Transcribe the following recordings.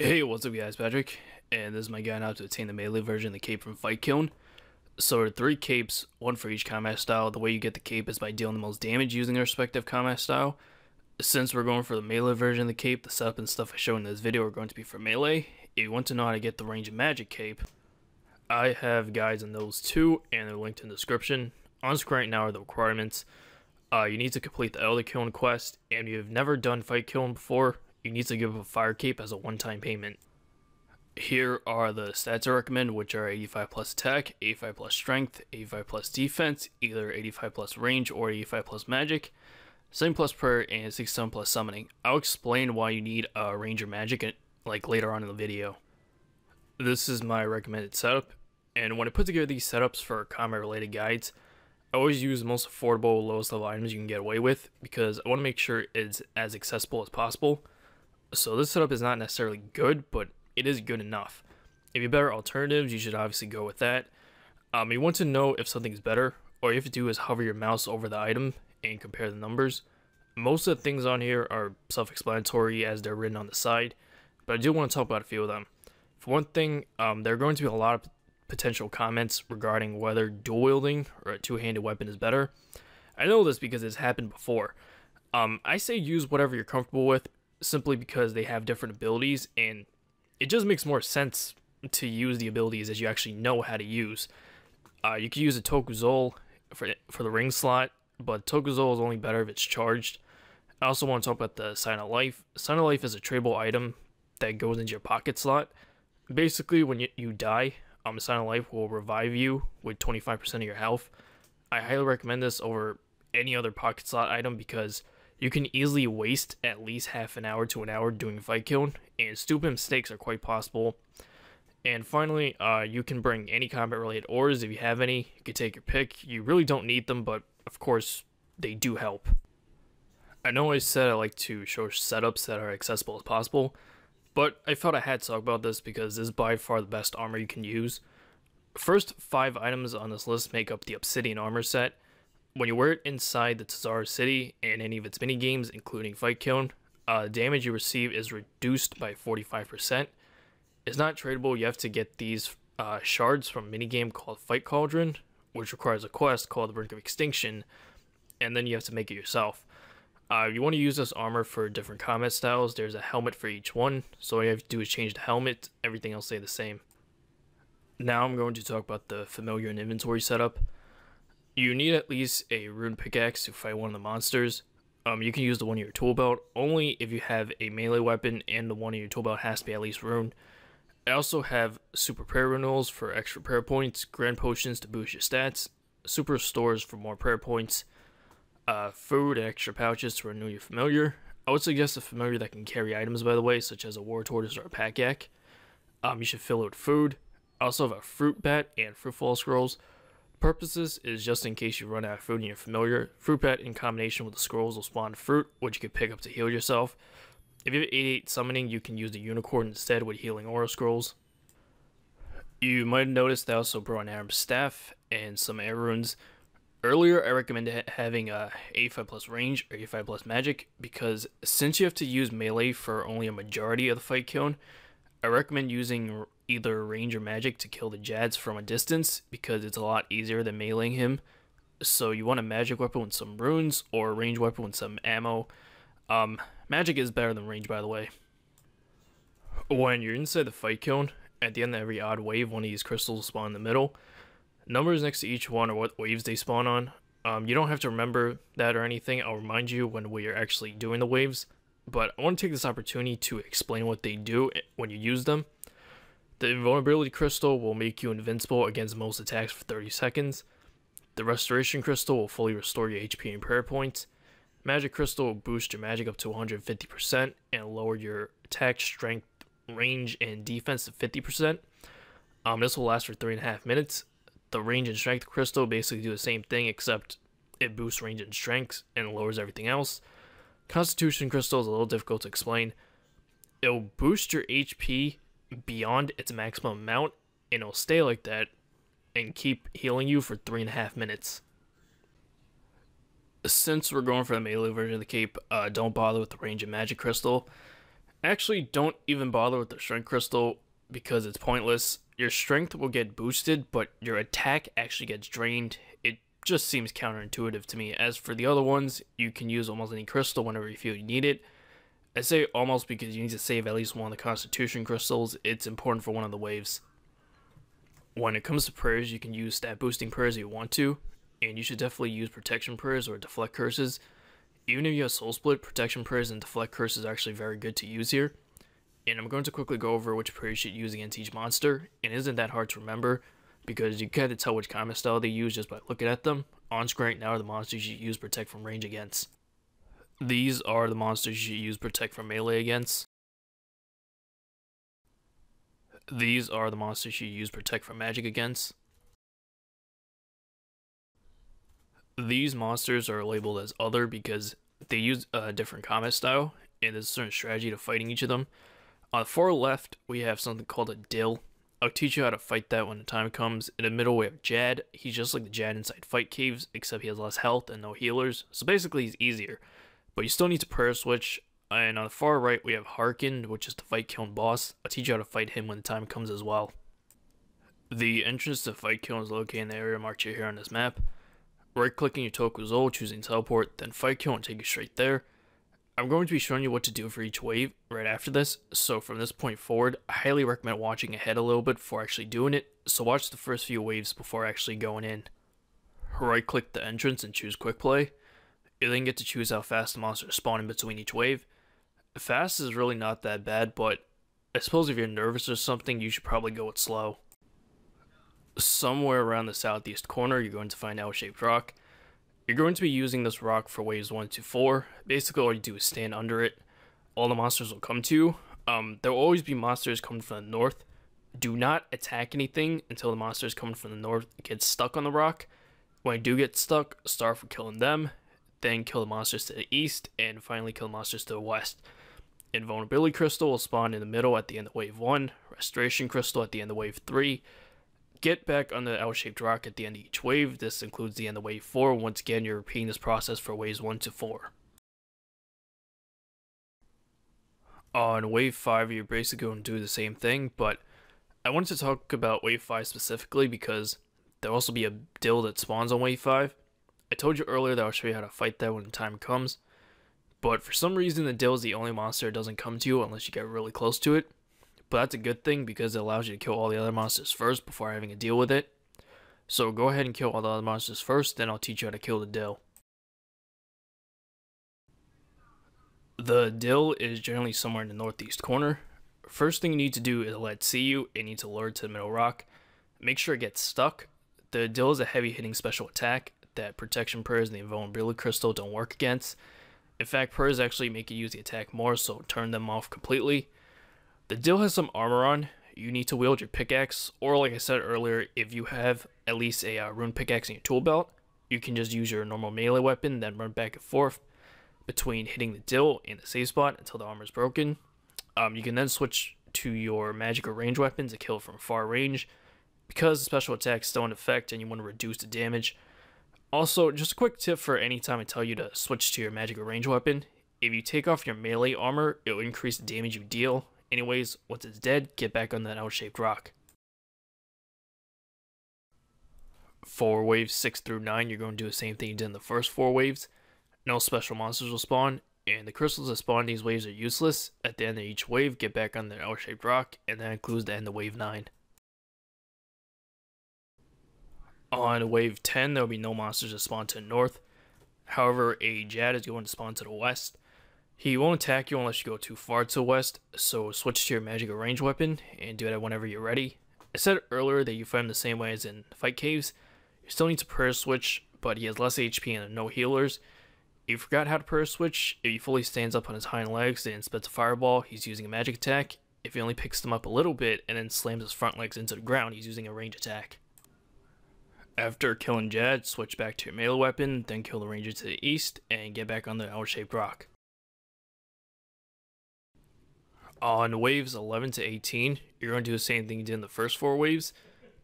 Hey, what's up guys, Patrick, and this is my guide how to attain the melee version of the cape from Kiln. So there are 3 capes, one for each combat style. The way you get the cape is by dealing the most damage using their respective combat style. Since we're going for the melee version of the cape, the setup and stuff I show in this video are going to be for melee. If you want to know how to get the range of magic cape, I have guides on those too, and they're linked in the description. On screen right now are the requirements. You need to complete the Elder Kiln quest, and if you've never done Kiln before, you need to give up a fire cape as a one-time payment. Here are the stats I recommend, which are 85 plus attack, 85 plus strength, 85 plus defense, either 85 plus range or 85 plus magic, 7 plus prayer, and 67 plus summoning. I'll explain why you need a range or magic later on in the video. This is my recommended setup, and when I put together these setups for combat related guides, I always use the most affordable, lowest level items you can get away with, because I want to make sure it's as accessible as possible. So this setup is not necessarily good, but it is good enough. If you have better alternatives, you should obviously go with that. You want to know if something's better, all you have to do is hover your mouse over the item and compare the numbers. Most of the things on here are self-explanatory as they're written on the side, but I do want to talk about a few of them. For one thing, there are going to be a lot of potential comments regarding whether dual wielding or a two-handed weapon is better. I know this because it's happened before. I say use whatever you're comfortable with, simply because they have different abilities, and it just makes more sense to use the abilities as you actually know how to use. You could use a Tokuzol for the ring slot, but Tokuzol is only better if it's charged. I also want to talk about the Sign of Life. Sign of Life is a tradable item that goes into your pocket slot. Basically, when you die, Sign of Life will revive you with 25% of your health. I highly recommend this over any other pocket slot item because you can easily waste at least half an hour to an hour doing Kiln, and stupid mistakes are quite possible. And finally, you can bring any combat related ores if you have any. You can take your pick. You really don't need them, but of course they do help. I know I said I like to show setups that are accessible as possible, but I felt I had to talk about this because this is by far the best armor you can use. First 5 items on this list make up the Obsidian armor set. When you wear it inside the Tazara City and any of its minigames, including Kiln, damage you receive is reduced by 45%. It's not tradable. You have to get these shards from a minigame called Fight Cauldron, which requires a quest called the Brink of Extinction, and then you have to make it yourself. You want to use this armor for different combat styles. There's a helmet for each one, so all you have to do is change the helmet. Everything else stay the same. Now I'm going to talk about the familiar and inventory setup. You need at least a rune pickaxe to fight one of the monsters. You can use the one in your tool belt only if you have a melee weapon, and the one in your tool belt has to be at least rune. I also have super prayer renewals for extra prayer points, grand potions to boost your stats, super stores for more prayer points, food and extra pouches to renew your familiar. I would suggest a familiar that can carry items, by the way, such as a war tortoise or a pack yak. You should fill it with food. I also have a fruit bat and fruit fall scrolls. Purposes is just in case you run out of food in your familiar. Fruit bat in combination with the scrolls will spawn fruit, which you can pick up to heal yourself. If you have 88 summoning, you can use the unicorn instead with healing aura scrolls. You might have noticed that I also brought an Aram staff and some air runes. Earlier I recommended having a 85 plus range or 85 plus magic, because since you have to use melee for only a majority of the Kiln, I recommend using either range or magic to kill the Jads from a distance, because it's a lot easier than meleeing him. So you want a magic weapon with some runes, or a range weapon with some ammo. Magic is better than range, by the way. When you're inside the Kiln, at the end of every odd wave, one of these crystals will spawn in the middle. Numbers next to each one are what waves they spawn on. You don't have to remember that or anything. I'll remind you when we are actually doing the waves. But I want to take this opportunity to explain what they do when you use them. The invulnerability crystal will make you invincible against most attacks for 30 seconds. The restoration crystal will fully restore your HP and prayer points. Magic crystal will boost your magic up to 150% and lower your attack, strength, range, and defense to 50%. This will last for 3.5 minutes. The range and strength crystal basically do the same thing, except it boosts range and strength and lowers everything else. Constitution crystal is a little difficult to explain. It will boost your HP beyond its maximum amount, and it'll stay like that and keep healing you for 3.5 minutes. Since we're going for the melee version of the cape, don't bother with the range and magic crystal. Actually, don't even bother with the strength crystal because it's pointless. Your strength will get boosted, but your attack actually gets drained. It just seems counterintuitive to me. As for the other ones, you can use almost any crystal whenever you feel you need it. I say almost because you need to save at least one of the constitution crystals. It's important for one of the waves. When it comes to prayers, you can use stat boosting prayers if you want to, and you should definitely use protection prayers or deflect curses. Even if you have soul split, protection prayers and deflect curses are actually very good to use here. And I'm going to quickly go over which prayer you should use against each monster. It isn't that hard to remember because you can kind of tell which combat style they use just by looking at them. On screen right now are the monsters you should use protect from range against. These are the monsters you should use protect from melee against. These are the monsters you use protect from magic against. These monsters are labeled as other because they use a different combat style and there's a certain strategy to fighting each of them. On the far left, we have something called a Dill. I'll teach you how to fight that when the time comes. In the middle, we have Jad. He's just like the Jad inside Fight Caves, except he has less health and no healers. So basically, he's easier. But you still need to prayer switch. And on the far right, we have Harken, which is the Fight Kiln boss. I'll teach you how to fight him when the time comes as well. The entrance to Fight Kiln is located in the area marked here on this map. Right-clicking your Tokuzo, choosing Teleport, then Fight Kiln will take you straight there. I'm going to be showing you what to do for each wave right after this, so from this point forward, I highly recommend watching ahead a little bit before actually doing it, so watch the first few waves before actually going in. Right-click the entrance and choose Quick Play. You then get to choose how fast the monsters spawn in between each wave. Fast is really not that bad, but I suppose if you're nervous or something, you should probably go with slow. Somewhere around the southeast corner, you're going to find L-shaped rock. You're going to be using this rock for waves 1 to 4. Basically, all you do is stand under it. All the monsters will come to you. There will always be monsters coming from the north. Do not attack anything until the monsters coming from the north get stuck on the rock. When you do get stuck, start for killing them, then kill the monsters to the east, and finally kill the monsters to the west. Invulnerability Crystal will spawn in the middle at the end of wave 1, Restoration Crystal at the end of wave 3. Get back on the L-shaped rock at the end of each wave. This includes the end of wave 4. Once again, you're repeating this process for waves 1 to 4. On wave 5, you're basically going to do the same thing, but I wanted to talk about wave 5 specifically because there'll also be a Dill that spawns on wave 5. I told you earlier that I'll show you how to fight that when the time comes, but for some reason the Dill is the only monster that doesn't come to you unless you get really close to it. But that's a good thing because it allows you to kill all the other monsters first before having to deal with it. So go ahead and kill all the other monsters first, then I'll teach you how to kill the Dill. The Dill is generally somewhere in the northeast corner. First thing you need to do is let it see you. It needs to lure it to the middle rock. Make sure it gets stuck. The Dill is a heavy hitting special attack that protection prayers and the invulnerability crystal don't work against. In fact, prayers actually make you use the attack more, so turn them off completely. The Dill has some armor on. You need to wield your pickaxe, or like I said earlier, if you have at least a rune pickaxe in your tool belt, you can just use your normal melee weapon, then run back and forth between hitting the Dill and the save spot until the armor is broken. You can then switch to your magic or range weapons to kill from far range, because the special attack is still in effect and you want to reduce the damage. Also, just a quick tip for any time I tell you to switch to your magic or range weapon, if you take off your melee armor, it will increase the damage you deal. Anyways, once it's dead, get back on that L-shaped rock. For waves 6 through 9, you're going to do the same thing you did in the first 4 waves. No special monsters will spawn, and the crystals that spawn in these waves are useless. At the end of each wave, get back on the L-shaped rock, and that includes the end of wave 9. On wave 10, there will be no monsters that spawn to the north. However, a Jad is going to spawn to the west. He won't attack you unless you go too far to the west, so switch to your magic or range weapon and do that whenever you're ready. I said earlier that you fight him the same way as in Fight Caves. You still need to prayer switch, but he has less HP and no healers. If you forgot how to prayer switch, if he fully stands up on his hind legs and spits a fireball, he's using a magic attack. If he only picks them up a little bit and then slams his front legs into the ground, he's using a range attack. After killing Jad, switch back to your melee weapon, then kill the ranger to the east, and get back on the L-shaped rock. On waves 11 to 18, you're going to do the same thing you did in the first 4 waves.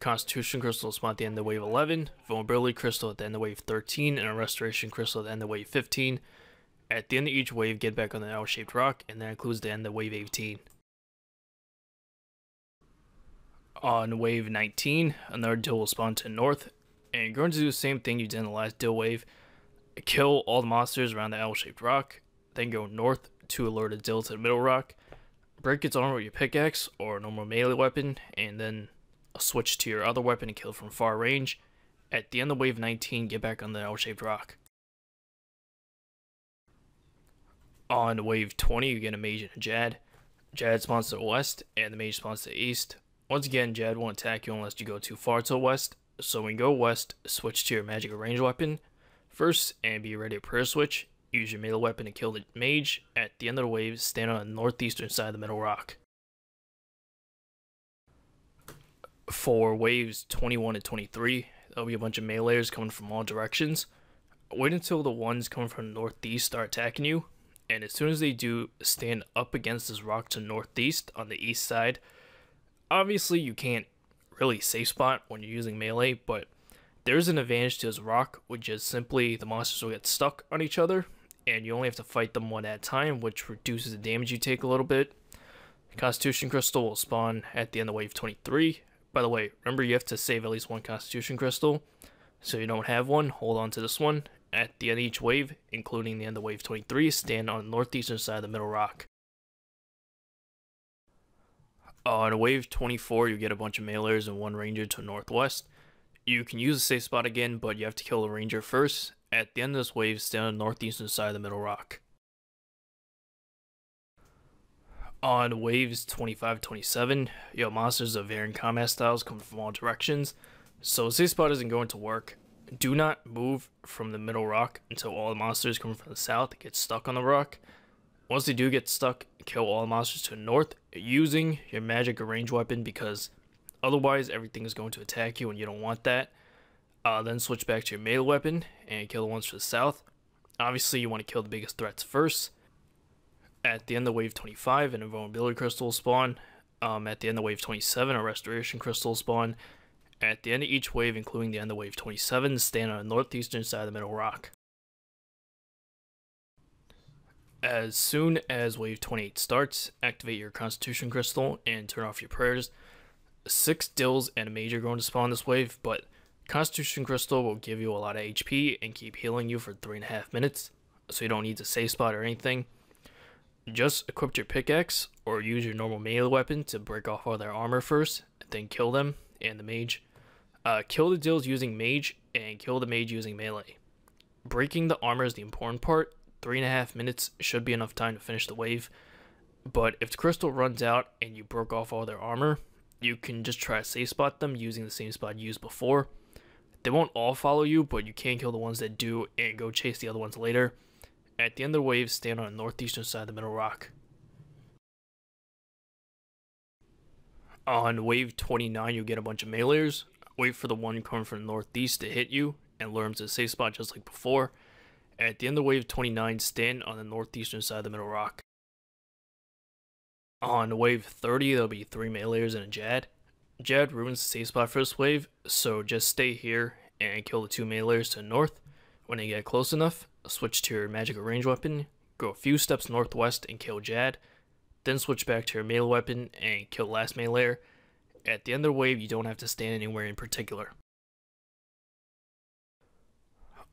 Constitution Crystal will spawn at the end of wave 11, Vulnerability Crystal at the end of wave 13, and a Restoration Crystal at the end of wave 15. At the end of each wave, get back on the L-shaped rock, and that includes the end of wave 18. On wave 19, another dill will spawn to the north, and you're going to do the same thing you did in the last dill wave. Kill all the monsters around the L-shaped rock, then go north to lure the dill to the middle rock, break its armor with your pickaxe or normal melee weapon, and then switch to your other weapon and kill it from far range. At the end of wave 19, get back on the L-shaped rock. On wave 20, you get a mage and a Jad. Jad spawns to the west, and the mage spawns to the east. Once again, Jad won't attack you unless you go too far to the west, so when you go west, switch to your magic range weapon first, and be ready to prayer switch. Use your melee weapon to kill the mage. At the end of the wave, stand on the northeastern side of the middle rock. For waves 21 and 23, there'll be a bunch of meleeers coming from all directions. Wait until the ones coming from the northeast start attacking you, and as soon as they do, stand up against this rock to the northeast on the east side. Obviously, you can't really safe spot when you're using melee, but there's an advantage to this rock, which is simply the monsters will get stuck on each other, and you only have to fight them one at a time, which reduces the damage you take a little bit. Constitution Crystal will spawn at the end of wave 23. By the way, remember you have to save at least one Constitution Crystal, so you don't have one, hold on to this one. At the end of each wave, including the end of wave 23, stand on the northeastern side of the middle rock. On wave 24, you get a bunch of meleeers and one ranger to the northwest. You can use a safe spot again, but you have to kill the ranger first. At the end of this wave, stand on the northeastern side of the middle rock. On waves 25-27, you have monsters of varying combat styles coming from all directions, so a safe spot isn't going to work. Do not move from the middle rock until all the monsters coming from the south get stuck on the rock. Once they do get stuck, kill all the monsters to the north using your magic or range weapon, because otherwise everything is going to attack you and you don't want that. Then switch back to your melee weapon and kill the ones to the south. Obviously you want to kill the biggest threats first. At the end of wave 25, an invulnerability crystal will spawn. At the end of wave 27, a restoration crystal will spawn. At the end of each wave, including the end of wave 27, stand on the northeastern side of the middle rock. As soon as wave 28 starts, activate your Constitution Crystal and turn off your prayers. 6 dills and a mage are going to spawn this wave, but Constitution Crystal will give you a lot of HP and keep healing you for 3.5 minutes, so you don't need to save spot or anything. Just equip your pickaxe or use your normal melee weapon to break off all their armor first, then kill them and the mage. Kill the dills using mage and kill the mage using melee. Breaking the armor is the important part. 3.5 minutes should be enough time to finish the wave, but if the crystal runs out and you broke off all their armor, you can just try to safe spot them using the same spot you used before. They won't all follow you, but you can kill the ones that do and go chase the other ones later. At the end of the wave, stand on the northeastern side of the middle rock. On wave 29, you'll get a bunch of meleeers. Wait for the one coming from the northeast to hit you and lure him to the safe spot just like before. At the end of wave 29, stand on the northeastern side of the middle rock. On wave 30, there'll be 3 meleeers and a Jad. Jad ruins the safe spot for this wave, so just stay here and kill the 2 meleeers to the north. When they get close enough, switch to your magic or range weapon, go a few steps northwest and kill Jad. Then switch back to your melee weapon and kill the last meleeer. At the end of the wave, you don't have to stand anywhere in particular.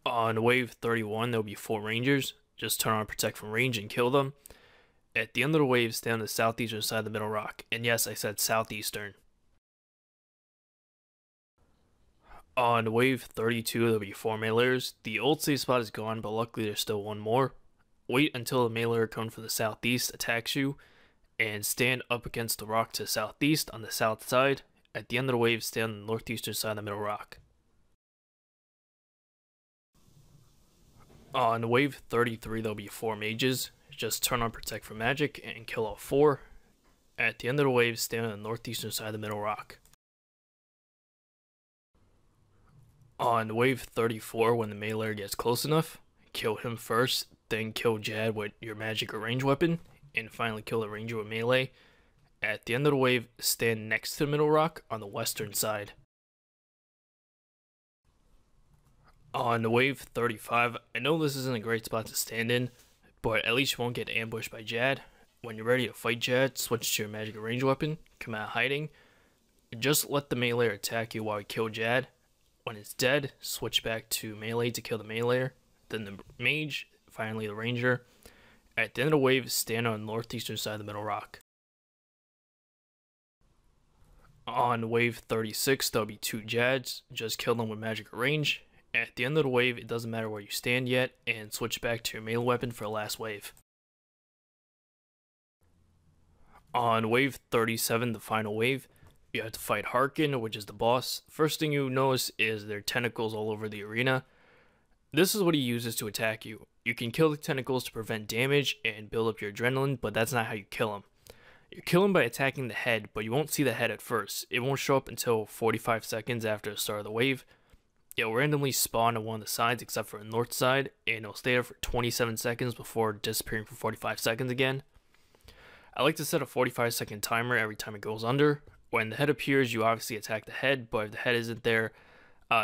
On wave 31, there'll be 4 rangers. Just turn on protect from range and kill them. At the end of the wave, stand on the southeastern side of the middle rock. And yes, I said southeastern. On wave 32, there'll be 4 meleeers. The old safe spot is gone, but luckily there's still one more. Wait until the meleeer coming from the southeast attacks you, and stand up against the rock to the southeast on the south side. At the end of the wave, stand on the northeastern side of the middle rock. On wave 33, there'll be 4 mages. Just turn on protect from magic and kill all 4. At the end of the wave, stand on the northeastern side of the middle rock. On wave 34, when the meleeer gets close enough, kill him first, then kill Jad with your magic or range weapon, and finally kill the ranger with melee. At the end of the wave, stand next to the middle rock on the western side. On wave 35, I know this isn't a great spot to stand in, but at least you won't get ambushed by Jad. When you're ready to fight Jad, switch to your magic range weapon, come out hiding. Just let the melee attack you while you kill Jad. When it's dead, switch back to melee to kill the melee, then the mage, finally the ranger. At the end of the wave, stand on the northeastern side of the middle rock. On wave 36, there'll be 2 Jads, just kill them with magic range. At the end of the wave, it doesn't matter where you stand yet, and switch back to your melee weapon for the last wave. On wave 37, the final wave, you have to fight Aken, which is the boss. First thing you notice is there are tentacles all over the arena. This is what he uses to attack you. You can kill the tentacles to prevent damage and build up your adrenaline, but that's not how you kill him. You kill him by attacking the head, but you won't see the head at first. It won't show up until 45 seconds after the start of the wave. It'll randomly spawn on one of the sides except for the north side, and it'll stay there for 27 seconds before disappearing for 45 seconds again. I like to set a 45-second timer every time it goes under. When the head appears, you obviously attack the head, but if the head isn't there,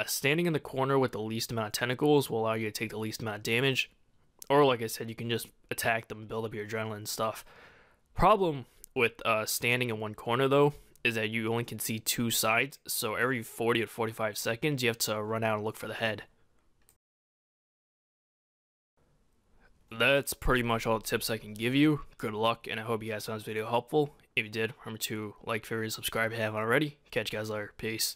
standing in the corner with the least amount of tentacles will allow you to take the least amount of damage. Or like I said, you can just attack them and build up your adrenaline and stuff. Problem with standing in one corner though is that you only can see 2 sides, so every 40 to 45 seconds you have to run out and look for the head. That's pretty much all the tips I can give you. Good luck, and I hope you guys found this video helpful. If you did, remember to like, favorite, subscribe if you haven't already. Catch you guys later. Peace.